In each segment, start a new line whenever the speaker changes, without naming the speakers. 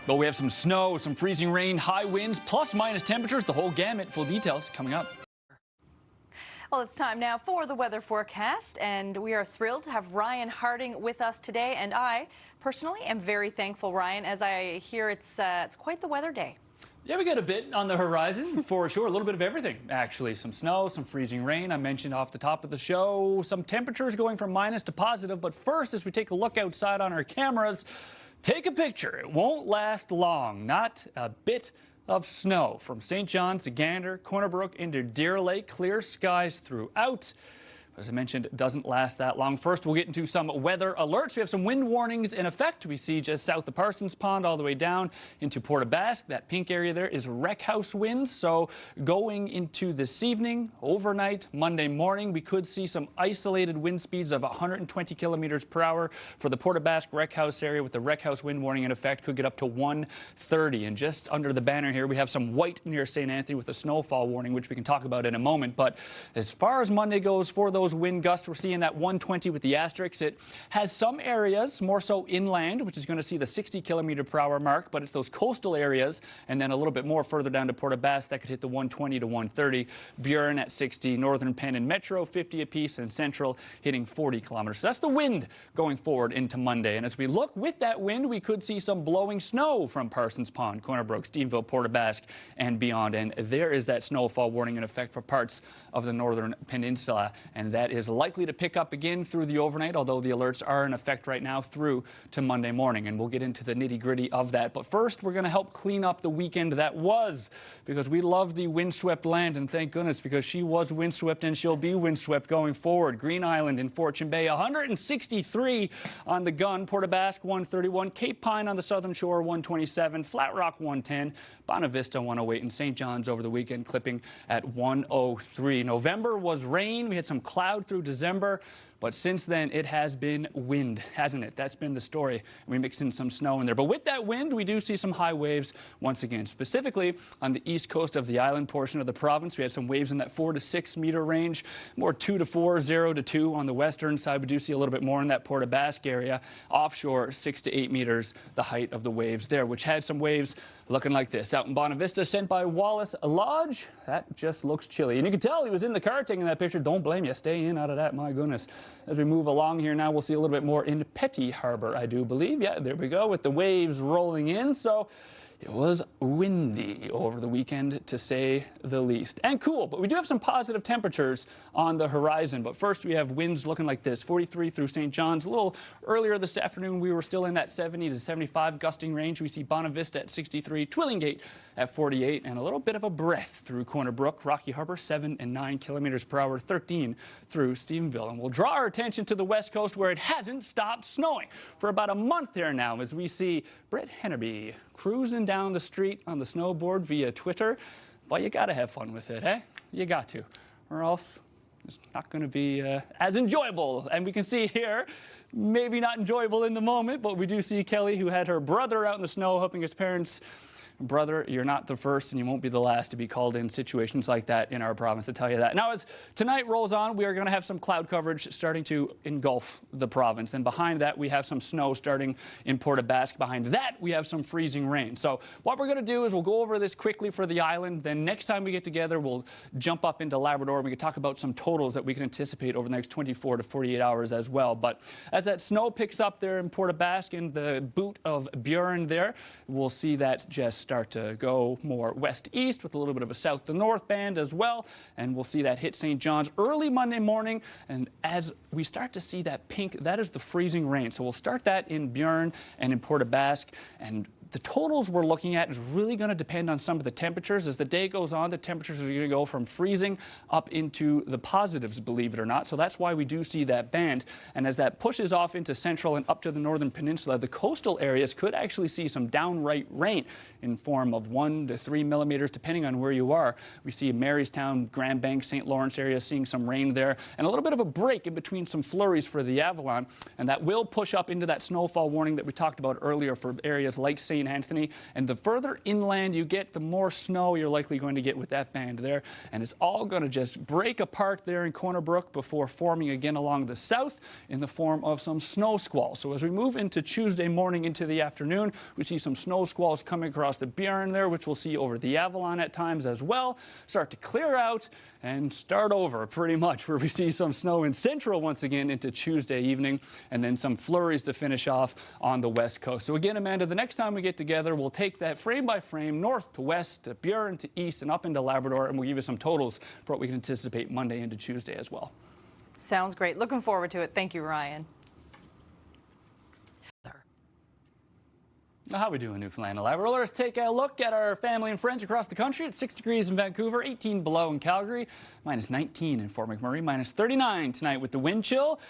But we have some snow, some freezing rain, high winds, plus minus temperatures, the whole gamut. Full details coming up.
Well, it's time now for the weather forecast, and we are thrilled to have Ryan Harding with us today. And I personally am very thankful, Ryan, as I hear it's quite the weather day.
Yeah, we got a bit on the horizon for sure. A little bit of everything, actually. Some snow, some freezing rain. I mentioned off the top of the show, some temperatures going from minus to positive. But first, as we take a look outside on our cameras, take a picture. It won't last long. Not a bit of snow from St. John's to Gander, Corner Brook into Deer Lake. Clear skies throughout. As I mentioned, it doesn't last that long. First, we'll get into some weather alerts. We have some wind warnings in effect. We see just south of Parsons Pond all the way down into Port aux Basques. That pink area there is wreck house winds. So going into this evening, overnight, Monday morning, we could see some isolated wind speeds of 120 kilometers per hour for the Port aux Basques wreck house area with the wreck house wind warning in effect. Could get up to 130. And just under the banner here, we have some white near St. Anthony with a snowfall warning, which we can talk about in a moment. But as far as Monday goes, for those wind gusts, we're seeing that 120 with the asterisks. It has some areas, more so inland, which is going to see the 60 kilometer per hour mark, but it's those coastal areas, and then a little bit more further down to Port aux Basques that could hit the 120 to 130. Burin at 60, Northern Penn and Metro 50 apiece, and Central hitting 40 kilometers. So that's the wind going forward into Monday. And as we look with that wind, we could see some blowing snow from Parsons Pond, Corner Brook, Stevensville, Port aux Basques, and beyond. And there is that snowfall warning in effect for parts of the Northern Peninsula, and that is likely to pick up again through the overnight, although the alerts are in effect right now through to Monday morning, and we'll get into the nitty-gritty of that. But first, we're going to help clean up the weekend that was, because we love the windswept land, and thank goodness, because she was windswept and she'll be windswept going forward. Green Island in Fortune Bay, 163 on the gun. Port aux Basques, 131. Cape Pine on the southern shore, 127. Flat Rock, 110. Bonavista, 108. And St. John's over the weekend, clipping at 103. November was rain. We had some cloud through December, but since then it has been wind, hasn't it? That's been the story. We mix in some snow in there. But with that wind, we do see some high waves once again, specifically on the east coast of the island portion of the province. We have some waves in that 4 to 6 meter range, more 2 to 4, 0 to 2 on the western side. We do see a little bit more in that Port aux Basques area. Offshore, 6 to 8 meters, the height of the waves there, which had some waves looking like this. Out in Bonavista, sent by Wallace Lodge. That just looks chilly. And you can tell he was in the car taking that picture. Don't blame you. Stay in out of that, my goodness. As we move along here now, we'll see a little bit more in Petty Harbor, I do believe. Yeah, there we go, with the waves rolling in. So it was windy over the weekend, to say the least. And cool, but we do have some positive temperatures on the horizon. But first, we have winds looking like this, 43 through St. John's. A little earlier this afternoon, we were still in that 70 to 75 gusting range. We see Bonavista at 63, Twillingate at 48, and a little bit of a breath through Corner Brook. Rocky Harbor, 7 and 9 kilometers per hour, 13 through Stephenville. And we'll draw our attention to the west coast, where it hasn't stopped snowing for about a month there now, as we see Brett Hennerby cruising down the street on the snowboard via Twitter. But you got to have fun with it, eh? You got to, or else it's not going to be as enjoyable. And we can see here, maybe not enjoyable in the moment, but we do see Kelly, who had her brother out in the snow helping his parents. Brother, you're not the first and you won't be the last to be called in situations like that in our province, to tell you that. Now, as tonight rolls on, we are going to have some cloud coverage starting to engulf the province. And behind that, we have some snow starting in Port aux Basques. Behind that, we have some freezing rain. So what we're going to do is we'll go over this quickly for the island. Then next time we get together, we'll jump up into Labrador and we can talk about some totals that we can anticipate over the next 24 to 48 hours as well. But as that snow picks up there in Port aux Basques in the boot of Burin there, we'll see that just start to go more west-east with a little bit of a south to north band as well. And we'll see that hit St. John's early Monday morning. And as we start to see that pink, that is the freezing rain. So we'll start that in Burin and in Port aux Basques. And the totals we're looking at is really going to depend on some of the temperatures. As the day goes on, the temperatures are going to go from freezing up into the positives, believe it or not. So that's why we do see that band. And as that pushes off into central and up to the northern peninsula, the coastal areas could actually see some downright rain in form of 1 to 3 millimeters, depending on where you are. We see Marystown, Grand Bank, St. Lawrence area seeing some rain there, and a little bit of a break in between some flurries for the Avalon. And that will push up into that snowfall warning that we talked about earlier for areas like St. St. Anthony. And the further inland you get, the more snow you're likely going to get with that band there. And it's all going to just break apart there in Corner Brook before forming again along the south in the form of some snow squalls. So as we move into Tuesday morning into the afternoon, we see some snow squalls coming across the Burin there, which we'll see over the Avalon at times as well. Start to clear out and start over pretty much, where we see some snow in central once again into Tuesday evening, and then some flurries to finish off on the west coast. So again, Amanda, the next time we get together, we'll take that frame by frame, north to west, to Burin to east, and up into Labrador, and we'll give you some totals for what we can anticipate Monday into Tuesday as well.
Sounds great. Looking forward to it. Thank you, Ryan.
How we doing, Newfoundland and Labrador? Let's take a look at our family and friends across the country. It's 6 degrees in Vancouver, 18 below in Calgary, minus 19 in Fort McMurray, minus 39 tonight with the wind chill.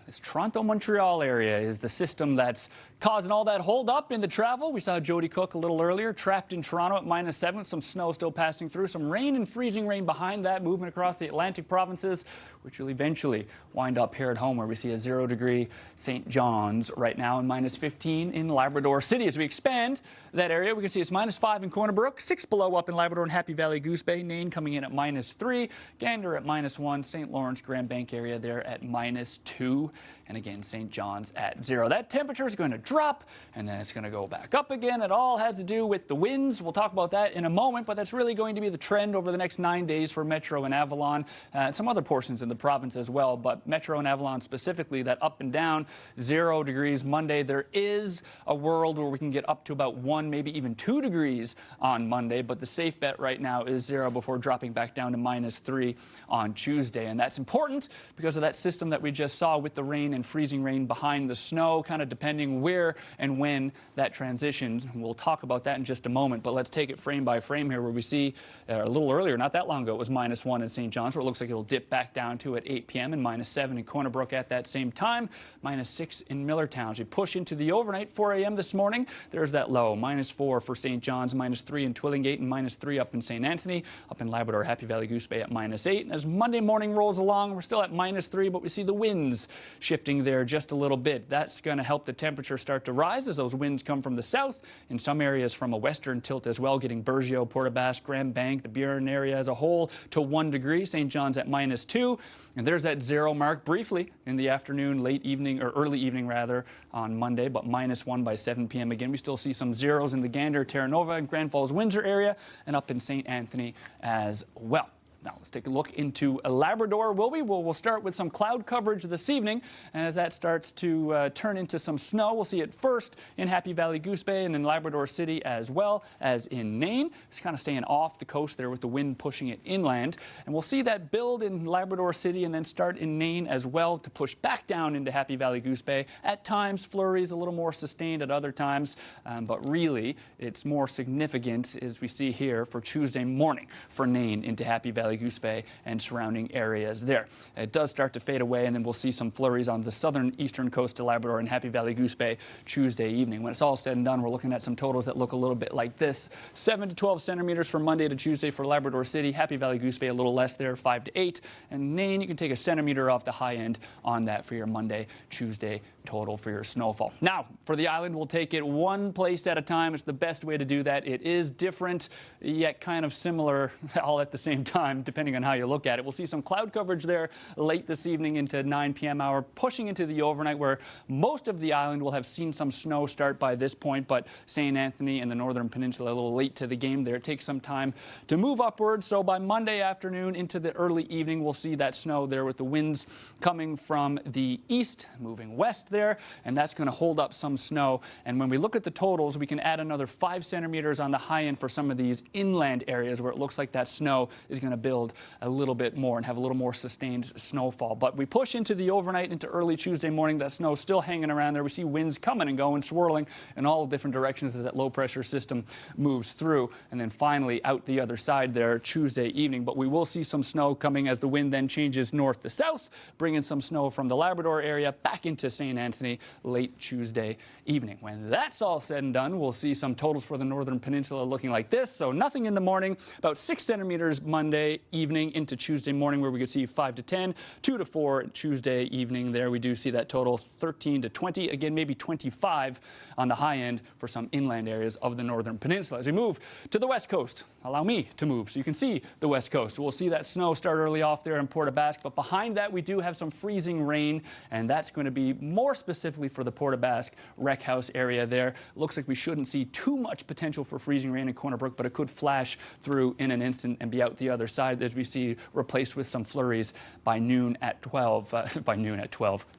This Toronto-Montreal area is the system that's causing all that hold up in the travel. We saw Jody Cook a little earlier, trapped in Toronto at minus 7, some snow still passing through, some rain and freezing rain behind that, moving across the Atlantic provinces, which will eventually wind up here at home, where we see a 0 degree St. John's right now and minus 15 in Labrador City. As we expand that area, we can see it's minus 5 in Corner Brook, 6 below up in Labrador and Happy Valley Goose Bay, Nain coming in at minus 3, Gander at minus 1, St. Lawrence, Grand Bank area there at minus 2. And again, St. John's at 0. That temperature is going to drop, and then it's going to go back up again. It all has to do with the winds. We'll talk about that in a moment, but that's really going to be the trend over the next 9 days for Metro and Avalon, and some other portions in the province as well. But Metro and Avalon specifically, that up and down, 0 degrees Monday. There is a world where we can get up to about 1, maybe even 2 degrees on Monday, but the safe bet right now is 0 before dropping back down to minus 3 on Tuesday. And that's important because of that system that we just saw with the rain and freezing rain behind the snow, kind of depending where and when that transitions. We'll talk about that in just a moment, but let's take it frame by frame here, where we see a little earlier, not that long ago, it was minus 1 in St. John's, where it looks like it'll dip back down to at 8 p.m. and minus 7 in Corner Brook at that same time, minus 6 in Millertown. As we push into the overnight, 4 a.m. this morning, there's that low, minus 4 for St. John's, minus 3 in Twillingate, and minus 3 up in St. Anthony, up in Labrador, Happy Valley Goose Bay at minus 8. And as Monday morning rolls along, we're still at minus 3, but we see the winds shifting there just a little bit. That's going to help the temperature start to rise as those winds come from the south, in some areas from a western tilt as well, getting Burgeo, Port aux Basques, Grand Bank, the Burin area as a whole to 1 degree. St. John's at minus 2. And there's that 0 mark briefly in the afternoon, late evening, or early evening rather, on Monday, but minus 1 by 7 p.m. Again, we still see some zeros in the Gander, Terra Nova, and Grand Falls, Windsor area, and up in St. Anthony as well. Now, let's take a look into Labrador, will we? We'll start with some cloud coverage this evening. And as that starts to turn into some snow, we'll see it first in Happy Valley Goose Bay and in Labrador City as well as in Nain. It's kind of staying off the coast there with the wind pushing it inland. And we'll see that build in Labrador City and then start in Nain as well to push back down into Happy Valley Goose Bay. At times, flurries a little more sustained at other times, but really it's more significant, as we see here, for Tuesday morning for Nain into Happy Valley Goose Bay and surrounding areas there. It does start to fade away, and then we'll see some flurries on the southern eastern coast of Labrador and Happy Valley Goose Bay Tuesday evening. When it's all said and done, we're looking at some totals that look a little bit like this. 7 to 12 centimeters from Monday to Tuesday for Labrador City. Happy Valley Goose Bay a little less there, 5 to 8. And Nain, you can take a centimeter off the high end on that for your Monday, Tuesday total for your snowfall. Now, for the island, we'll take it one place at a time. It's the best way to do that. It is different, yet kind of similar all at the same time, depending on how you look at it. We'll see some cloud coverage there late this evening into 9 p.m. hour, pushing into the overnight, where most of the island will have seen some snow start by this point, but St. Anthony and the Northern Peninsula a little late to the game there. It takes some time to move upwards, so by Monday afternoon into the early evening, we'll see that snow there with the winds coming from the east, moving west there, and that's going to hold up some snow. And when we look at the totals, we can add another 5 centimeters on the high end for some of these inland areas where it looks like that snow is going to build a little bit more and have a little more sustained snowfall. But we push into the overnight into early Tuesday morning. That snow still hanging around there. We see winds coming and going, swirling in all different directions as that low pressure system moves through. And then finally out the other side there Tuesday evening. But we will see some snow coming as the wind then changes north to south, bringing some snow from the Labrador area back into St. Anthony late Tuesday evening. When that's all said and done, we'll see some totals for the northern peninsula looking like this. So nothing in the morning, about 6 centimeters Monday evening into Tuesday morning, where we could see 5 to 10, 2 to 4 Tuesday evening. There we do see that total 13 to 20, again maybe 25 on the high end for some inland areas of the northern peninsula. As we move to the west coast, allow me to move so you can see the west coast. We'll see that snow start early off there in Port aux Basques, but behind that we do have some freezing rain, and that's going to be more specifically for the Port aux Basques Rec House area there. Looks like we shouldn't see too much potential for freezing rain in Corner Brook, but it could flash through in an instant and be out the other side, as we see replaced with some flurries by noon at 12.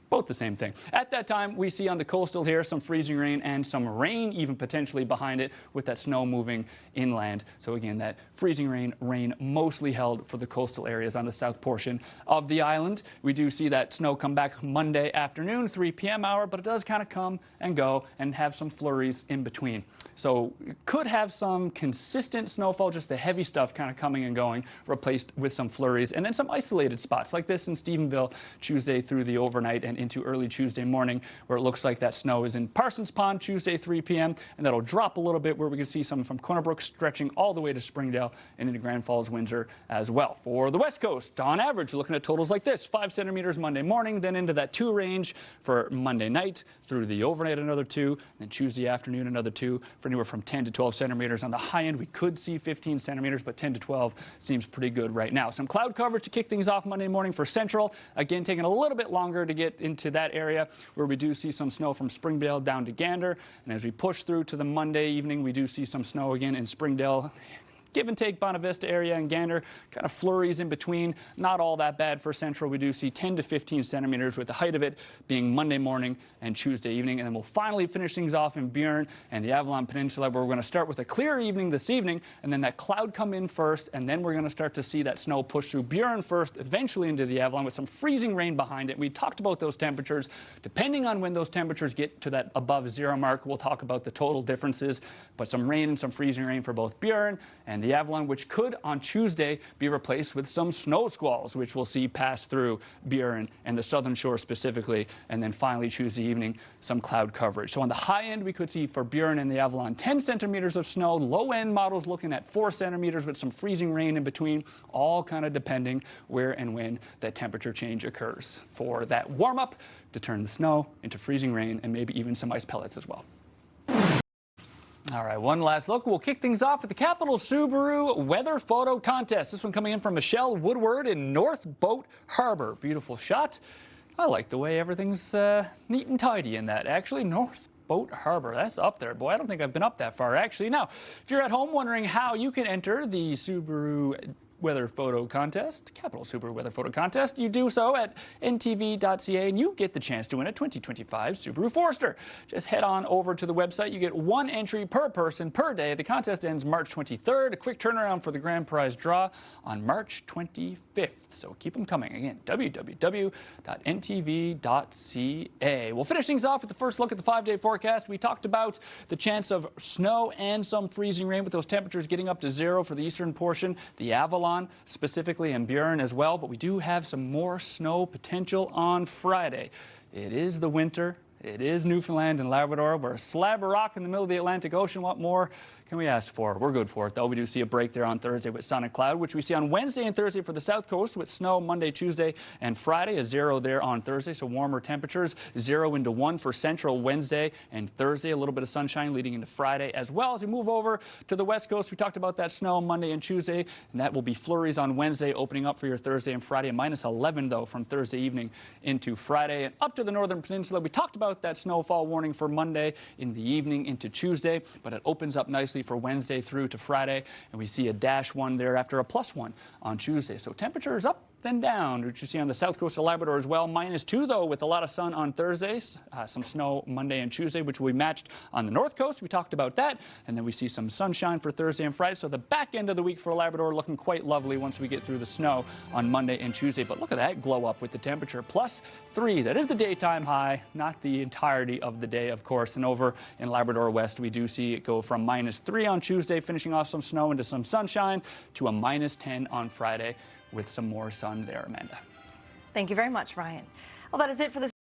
Both the same thing. At that time, we see on the coastal here some freezing rain and some rain even potentially behind it, with that snow moving inland. So again, that freezing rain mostly held for the coastal areas on the south portion of the island. We do see that snow come back Monday afternoon, 3 p.m. hour, but it does kind of come and go and have some flurries in between. So could have some consistent snowfall, just the heavy stuff kind of coming and going, replaced with some flurries, and then some isolated spots like this in Stephenville Tuesday through the overnight and into early Tuesday morning, where it looks like that snow is in Parsons Pond Tuesday 3 p.m. and that'll drop a little bit, where we can see some from Corner Brook stretching all the way to Springdale and into Grand Falls, Windsor as well. For the west coast, on average, looking at totals like this: 5 centimeters Monday morning, then into that 2 range for Monday night, through the overnight another 2, and then Tuesday afternoon another 2, for anywhere from 10 to 12 centimeters. On the high end, we could see 15 centimeters, but 10 to 12 seems pretty good right now. Some cloud coverage to kick things off Monday morning for Central. Again, taking a little bit longer to get into that area, where we do see some snow from Springdale down to Gander. And as we push through to the Monday evening, we do see some snow again in Springdale, give and take Bonavista area and Gander, kind of flurries in between. Not all that bad for Central. We do see 10 to 15 centimeters, with the height of it being Monday morning and Tuesday evening. And then we'll finally finish things off in Burin and the Avalon Peninsula, where we're going to start with a clear evening this evening, and then that cloud come in first, and then we're going to start to see that snow push through Burin first, eventually into the Avalon, with some freezing rain behind it. We talked about those temperatures. Depending on when those temperatures get to that above 0 mark, we'll talk about the total differences, but some rain and some freezing rain for both Burin and the Avalon, which could on Tuesday be replaced with some snow squalls, which we'll see pass through Burin and the southern shore specifically, and then finally Tuesday evening some cloud coverage. So on the high end, we could see for Burin and the Avalon 10 centimeters of snow. Low end models looking at 4 centimeters with some freezing rain in between, all kind of depending where and when that temperature change occurs, for that warm up to turn the snow into freezing rain and maybe even some ice pellets as well. All right, one last look. We'll kick things off with the Capital Subaru Weather Photo Contest. This one coming in from Michelle Woodward in North Boat Harbor. Beautiful shot. I like the way everything's neat and tidy in that, actually. North Boat Harbor, that's up there. Boy, I don't think I've been up that far, actually. Now, if you're at home wondering how you can enter the Subaru Weather Photo Contest, Capital Subaru Weather Photo Contest, you do so at ntv.ca, and you get the chance to win a 2025 Subaru Forester. Just head on over to the website. You get 1 entry per person per day. The contest ends March 23rd. A quick turnaround for the grand prize draw on March 25th. So keep them coming. Again, www.ntv.ca. We'll finish things off with the first look at the 5-day forecast. We talked about the chance of snow and some freezing rain, with those temperatures getting up to 0 for the eastern portion, the Avalon specifically, and Burin as well. But we do have some more snow potential on Friday. It is the winter. It is Newfoundland and Labrador. We're a slab of rock in the middle of the Atlantic Ocean. What more can we ask for? We're good for it, though. We do see a break there on Thursday with sun and cloud, which we see on Wednesday and Thursday for the south coast, with snow Monday, Tuesday, and Friday. A 0 there on Thursday, so warmer temperatures. 0 into 1 for Central Wednesday and Thursday. A little bit of sunshine leading into Friday as well. As we move over to the west coast, we talked about that snow Monday and Tuesday, and that will be flurries on Wednesday, opening up for your Thursday and Friday. Minus 11, though, from Thursday evening into Friday. And up to the northern peninsula, we talked about that snowfall warning for Monday in the evening into Tuesday, but it opens up nicely for Wednesday through to Friday, and we see a -1 there after a +1 on Tuesday. So temperatures up then down, which you see on the south coast of Labrador as well. -2, though, with a lot of sun on Thursdays. Some snow Monday and Tuesday, which will be matched on the north coast. We talked about that. And then we see some sunshine for Thursday and Friday. So the back end of the week for Labrador looking quite lovely once we get through the snow on Monday and Tuesday. But look at that glow up with the temperature +3. That is the daytime high, not the entirety of the day, of course. And over in Labrador West, we do see it go from -3 on Tuesday, finishing off some snow into some sunshine, to a -10 on Friday, with some more sun there, Amanda.
Thank you very much, Ryan. Well, that is it for this.